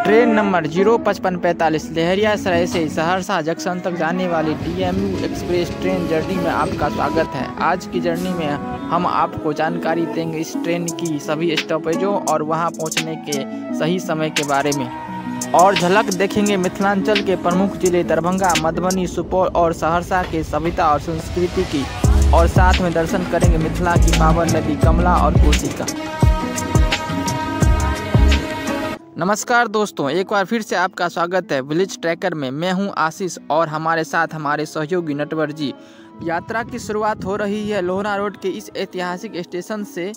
Train number 05545 Laheriasarai से Saharsa junction तक जाने वाली DMU एक्सप्रेस ट्रेन जर्नी में आपका स्वागत है। आज की जर्नी में हम आपको जानकारी देंगे इस ट्रेन की सभी स्टॉपेजों और वहां पहुंचने के सही समय के बारे में, और झलक देखेंगे मिथिलांचल के प्रमुख जिले दरभंगा, मधुबनी, सुपौल और सहरसा के सभ्यता और संस्कृति की, और साथ में दर्शन करेंगे मिथिला की पावन नदी कमला और कोसी का। नमस्कार दोस्तों, एक बार फिर से आपका स्वागत है विलेज ट्रैकर में। मैं हूं आशीष और हमारे साथ हमारे सहयोगी नटवर जी। यात्रा की शुरुआत हो रही है लोहना रोड के इस ऐतिहासिक स्टेशन से,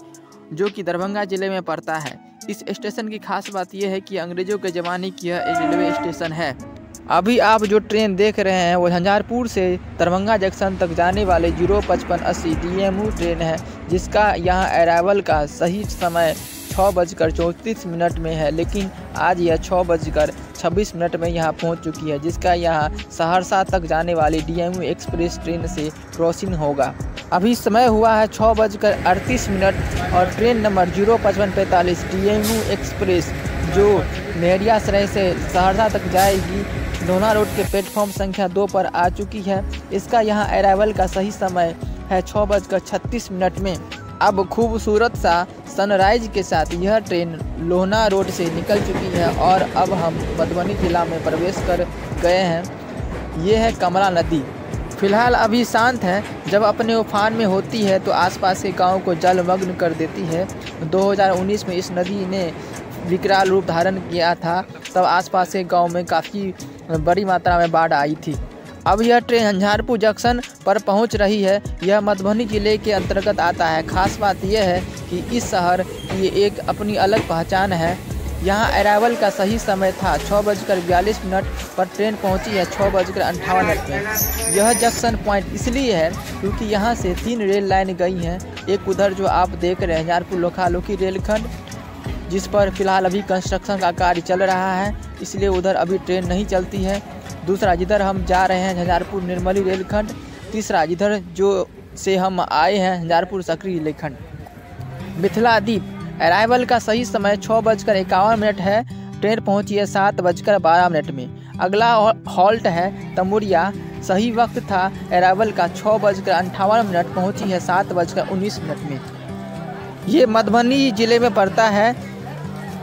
जो कि दरभंगा जिले में पड़ता है। इस स्टेशन की खास बात यह है कि अंग्रेजों के ज़माने की यह एक रेलवे स्टेशन है। अभी आप जो ट्रेन देख रहे हैं वो झंझारपुर से दरभंगा जंक्शन तक जाने वाले 05580 DMU ट्रेन है, जिसका यहाँ अराइवल का सही समय 6:34 में है, लेकिन आज यह 6:26 में यहाँ पहुँच चुकी है, जिसका यहाँ सहरसा तक जाने वाली DMU एक्सप्रेस ट्रेन से क्रॉसिंग होगा। अभी समय हुआ है 6:38 और ट्रेन नंबर 05545 DMU एक्सप्रेस जो लहरियासराय से सहरसा तक जाएगी, लोहना रोड के प्लेटफॉर्म संख्या 2 पर आ चुकी है। इसका यहाँ अराइवल का सही समय है 6:36 में। अब खूबसूरत सा सनराइज के साथ यह ट्रेन लोहना रोड से निकल चुकी है और अब हम मधुबनी जिला में प्रवेश कर गए हैं। ये है कमला नदी। फिलहाल अभी शांत है। जब अपने उफान में होती है तो आसपास के गांव को जलमग्न कर देती है। 2019 में इस नदी ने विकराल रूप धारण किया था, तब आसपास के गांव में काफ़ी बड़ी मात्रा में बाढ़ आई थी। अब यह ट्रेन झंझारपुर जंक्शन पर पहुंच रही है। यह मधुबनी जिले के अंतर्गत आता है। खास बात यह है कि इस शहर की एक अपनी अलग पहचान है। यहाँ अराइवल का सही समय था 6:42 पर ट्रेन पहुंची है 6:58 में। यह जंक्शन पॉइंट इसलिए है क्योंकि यहाँ से 3 रेल लाइन गई हैं। एक उधर जो आप देख रहे हैं झंझारपुर लोखालोकी रेलखंड, जिस पर फिलहाल अभी कंस्ट्रक्शन का कार्य चल रहा है, इसलिए उधर अभी ट्रेन नहीं चलती है। दूसरा जिधर हम जा रहे हैं झंझारपुर निर्मली रेलखंड। तीसरा जिधर जो से हम आए हैं झंझारपुर सकरी रेलखंड। मिथिला द्वीप अराइवल का सही समय 6:51 है। ट्रेन पहुंची है 7:12 में। अगला हॉल्ट है तमुरिया। सही वक्त था अराइवल का 6:58, पहुंची है 7:19 में। ये मधुबनी ज़िले में पड़ता है।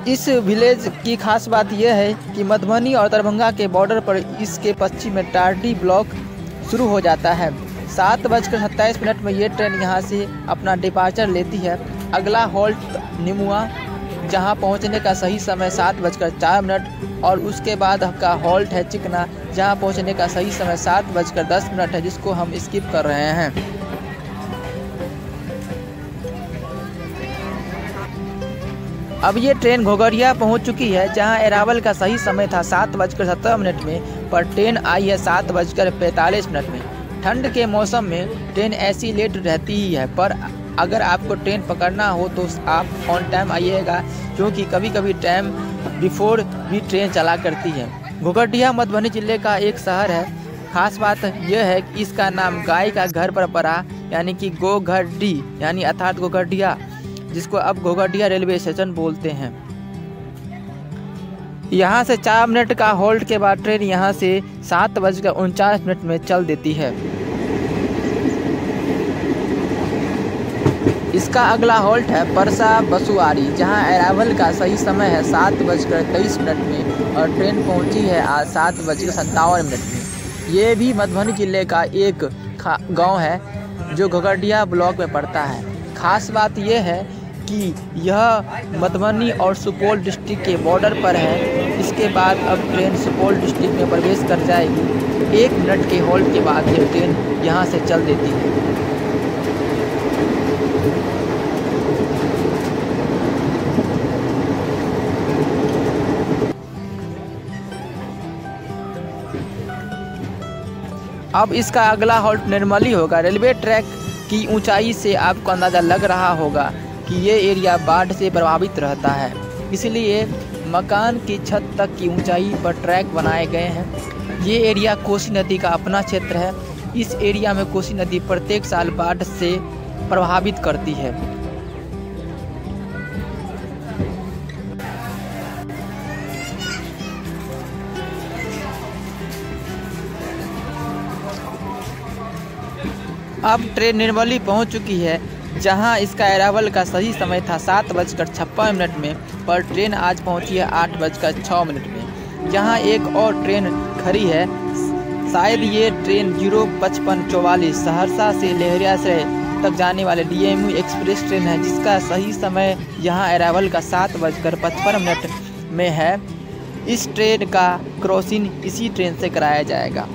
इस विलेज की खास बात यह है कि मधुबनी और दरभंगा के बॉर्डर पर इसके पश्चिम में टारडी ब्लॉक शुरू हो जाता है। 7:27 में ये ट्रेन यहाँ से अपना डिपार्चर लेती है। अगला हॉल्ट निमुआ, जहाँ पहुँचने का सही समय 7:04, और उसके बाद का हॉल्ट है चिकना, जहाँ पहुँचने का सही समय 7:10 है, जिसको हम स्किप कर रहे हैं। अब ये ट्रेन घोघरिया पहुंच चुकी है, जहां अराइवल का सही समय था 7:17 में, पर ट्रेन आई है 7:45 में। ठंड के मौसम में ट्रेन ऐसी लेट रहती ही है, पर अगर आपको ट्रेन पकड़ना हो तो आप ऑन टाइम आइएगा, क्योंकि कभी कभी टाइम बिफोर भी ट्रेन चला करती है। घोघरिया मधुबनी जिले का एक शहर है। खास बात यह है कि इसका नाम गाय का घर पर पड़ा, यानी कि गोघरडी, यानी अर्थात घोघरिया, जिसको अब घोघरिया रेलवे स्टेशन बोलते हैं। यहाँ से 4 मिनट का होल्ड के बाद ट्रेन यहाँ से 7:49 में चल देती है। इसका अगला होल्ट है परसा बसुआरी, जहाँ अराइवल का सही समय है 7:23 में और ट्रेन पहुँची है आज 7:57 में। ये भी मधुबनी जिले का एक गांव है जो घोघरिया ब्लॉक में पड़ता है। खास बात यह है कि यह मधुबनी और सुपौल डिस्ट्रिक्ट के बॉर्डर पर है। इसके बाद अब ट्रेन सुपौल डिस्ट्रिक्ट में प्रवेश कर जाएगी। 1 मिनट के होल्ड के बाद ये ट्रेन यहाँ से चल देती है। अब इसका अगला हॉल्ट निर्मली होगा। रेलवे ट्रैक की ऊंचाई से आपको अंदाज़ा लग रहा होगा कि ये एरिया बाढ़ से प्रभावित रहता है, इसलिए मकान की छत तक की ऊंचाई पर ट्रैक बनाए गए हैं। ये एरिया कोसी नदी का अपना क्षेत्र है। इस एरिया में कोसी नदी प्रत्येक साल बाढ़ से प्रभावित करती है। अब ट्रेन निर्मली पहुंच चुकी है, जहां इसका अराइवल का सही समय था 7:56 में, पर ट्रेन आज पहुंची है 8:06 में। यहाँ एक और ट्रेन खड़ी है, शायद ये ट्रेन 05544 सहरसा से लहरियासराय तक जाने वाले DMU एक्सप्रेस ट्रेन है, जिसका सही समय यहाँ अराइवल का 7:55 में है। इस ट्रेन का क्रॉसिंग इसी ट्रेन से कराया जाएगा।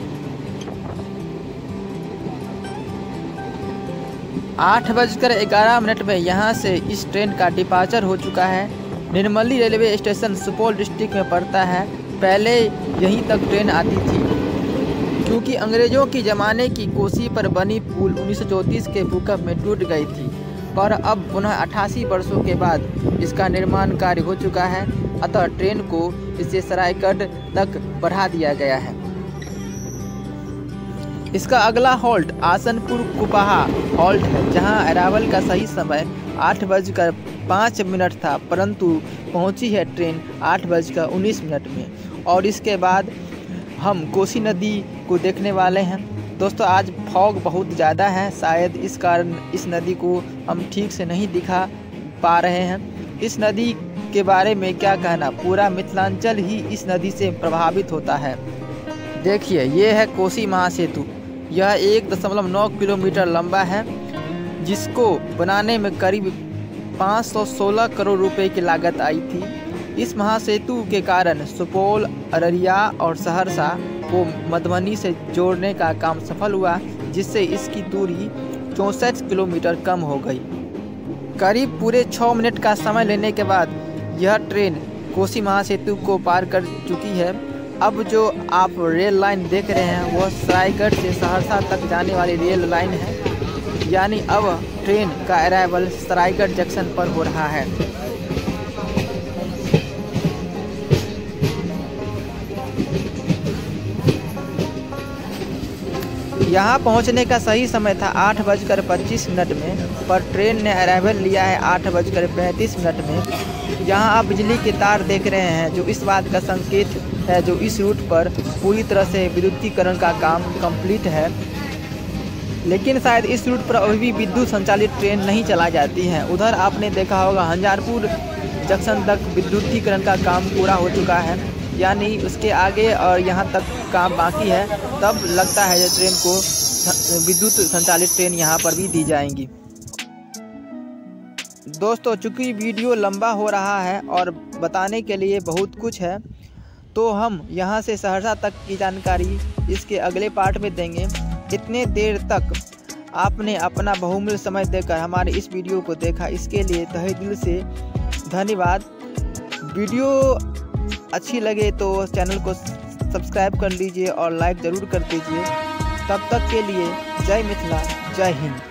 8:11 में यहाँ से इस ट्रेन का डिपार्चर हो चुका है। Nirmali railway station Supaul district में पड़ता है। पहले यहीं तक ट्रेन आती थी, क्योंकि अंग्रेज़ों की ज़माने की कोसी पर बनी पुल 1934 के भूकंप में टूट गई थी, पर अब पुनः 88 वर्षों के बाद इसका निर्माण कार्य हो चुका है, अतः ट्रेन को इसे सरायगढ़ तक बढ़ा दिया गया है। इसका अगला हॉल्ट आसनपुर कुपाहा हॉल्ट है, जहां अराइवल का सही समय 8:05 था, परंतु पहुंची है ट्रेन 8:19 में। और इसके बाद हम कोसी नदी को देखने वाले हैं। दोस्तों, आज फॉग बहुत ज़्यादा है, शायद इस कारण इस नदी को हम ठीक से नहीं दिखा पा रहे हैं। इस नदी के बारे में क्या कहना, पूरा मिथिलांचल ही इस नदी से प्रभावित होता है। देखिए, ये है कोसी महासेतु। यह 1.9 किलोमीटर लंबा है, जिसको बनाने में करीब 516 करोड़ रुपए की लागत आई थी। इस महासेतु के कारण सुपौल, अररिया और सहरसा को मधुबनी से जोड़ने का काम सफल हुआ, जिससे इसकी दूरी 64 किलोमीटर कम हो गई। करीब पूरे 6 मिनट का समय लेने के बाद यह ट्रेन कोसी महासेतु को पार कर चुकी है। अब जो आप रेल लाइन देख रहे हैं वह सरायगढ़ से सहरसा तक जाने वाली रेल लाइन है, यानी अब ट्रेन का अराइवल सरायगढ़ जंक्शन पर हो रहा है। यहाँ पहुँचने का सही समय था 8:25 में, पर ट्रेन ने अराइवल लिया है 8:35 में। यहाँ आप बिजली के तार देख रहे हैं, जो इस बात का संकेत है जो इस रूट पर पूरी तरह से विद्युतीकरण का काम कंप्लीट है। लेकिन शायद इस रूट पर अभी भी विद्युत संचालित ट्रेन नहीं चलाई जाती है। उधर आपने देखा होगा हंजारपुर जंक्शन तक विद्युतीकरण का काम पूरा हो चुका है, यानी उसके आगे और यहाँ तक काम बाकी है। तब लगता है कि ट्रेन को विद्युत संचालित ट्रेन यहाँ पर भी दी जाएंगी। दोस्तों, चूँकि वीडियो लंबा हो रहा है और बताने के लिए बहुत कुछ है, तो हम यहाँ से सहरसा तक की जानकारी इसके अगले पार्ट में देंगे। इतने देर तक आपने अपना बहुमूल्य समय देकर हमारे इस वीडियो को देखा, इसके लिए तहे दिल से धन्यवाद। वीडियो अच्छी लगे तो चैनल को सब्सक्राइब कर लीजिए और लाइक ज़रूर कर दीजिए। तब तक के लिए जय मिथिला, जय हिंद।